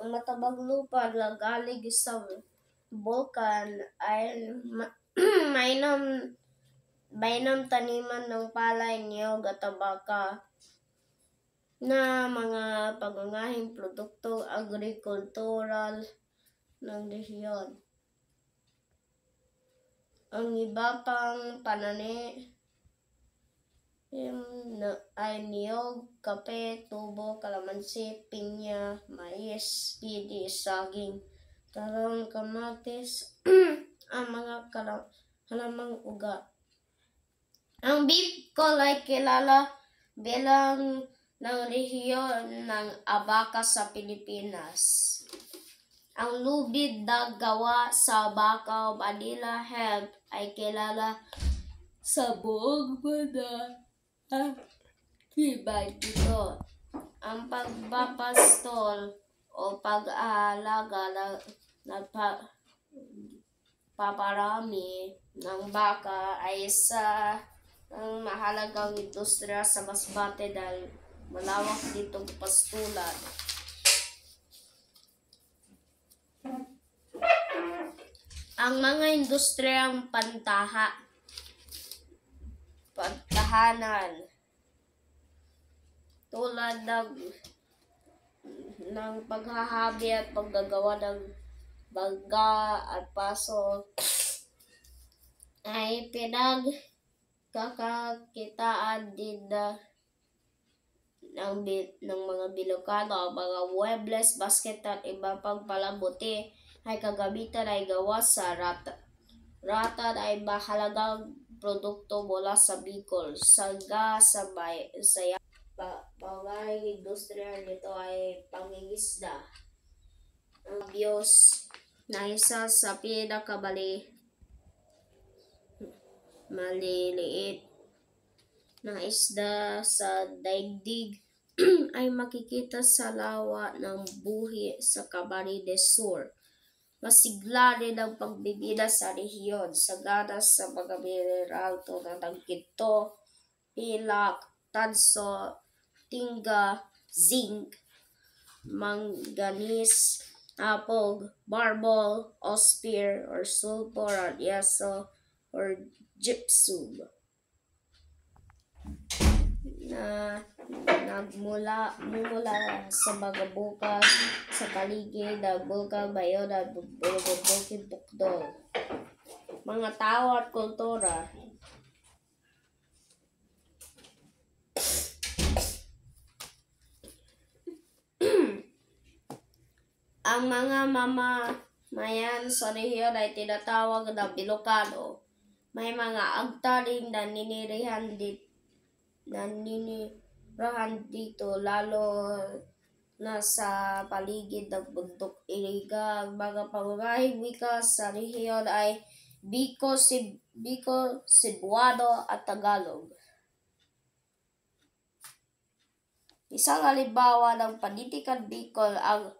Ang matabang lupa lagalig sa bulkan ay mainam taniman ng palay, niyog at tabaka na mga pangangahing produkto agrikultural ng rehiyon. Ang iba pang panani ay niyog, kape, tubo, kalamansi, pinya, mais, pidi, saging, talong, kamatis, ang mga halamang uga. Ang Bicol ay kilala bilang ng rehiyon ng abaka sa Pilipinas. Ang lubid na gawa sa Bacau Manila hemp ay kilala sa buong mundo. Tibay dito. Ang pagbapastol o pag-aalaga na paparami ng baka ay isa ng mahalagang industriya sa Masbate dahil malawak ditong pastulan. Ang mga industriyang pantahanan tulad ng paghahabi at paggagawa ng bangga at paso ay pinagkakakitaan din ng mga Bilokano. Ang mga muebles, basket at iba pang palamuti ay kagamitan ay gawa sa ratan ay mahalagang produkto mula sa Bicol. Sangga, pangayang industriya nito ay pangingisda. Ang Bios na isa sa maliliit na isda sa daigdig ay makikita sa lawa ng buhi sa Camarines Sur. Masigla rin ang pagbibida sa rehiyon, sagana sa mga mineral tulad ng ginto, pilak, tanso, tinga, zinc, manganese, apog, marble, osphir, or sulfur, or yeso, or gypsum na mula sa mga bukal sa paligid ng Bulkang Bayon at Bukid Bukdol. Mga tao at kultura. Ang mga mamamayan sa rehiyon ay tinatawag na Bilokano. May mga agtaring naninirahan dito lalo na sa paligid ng bundok Iriga. Ang mga pangangahing wika sa rehiyon ay Biko, Cebuano at Tagalog. Isang halimbawa ng panitikan Bicol ang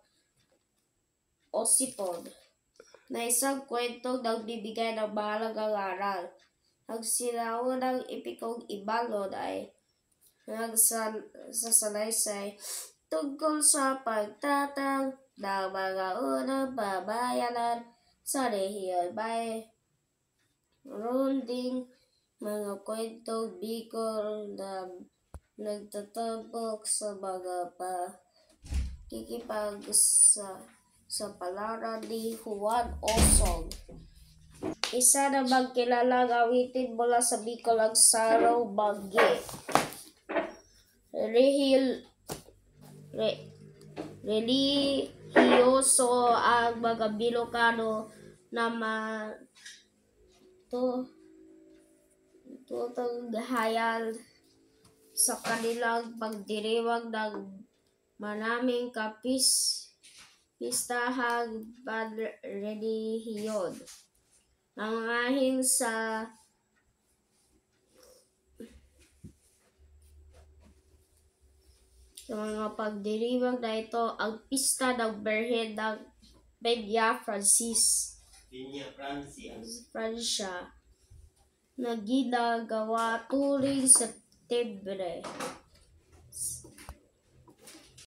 Osipon, na isang kwentong nagbibigay ng mahalagang aral. Ang sinaunang epikong Ibalon ay nagsasalaysay tungkol sa pagtatag ng mga unang babayanan sa rehiyon. Mayroon ding mga kwentong Bicol na nagtatapok sa mga sa palaran ni Juan Osong. Isa namang kilalang awitin mula sa Bicol ang Saraw Bangge. Relihiyoso ang mga Bilokano na tutunghayal sa kanilang pagdiriwang ng maraming pistahang panrelihiyon. Nangangahing sa mga pagdiriwang na ito ang pista ng Birhen ng Peña Francia na ginagawa tuwing Setyembre.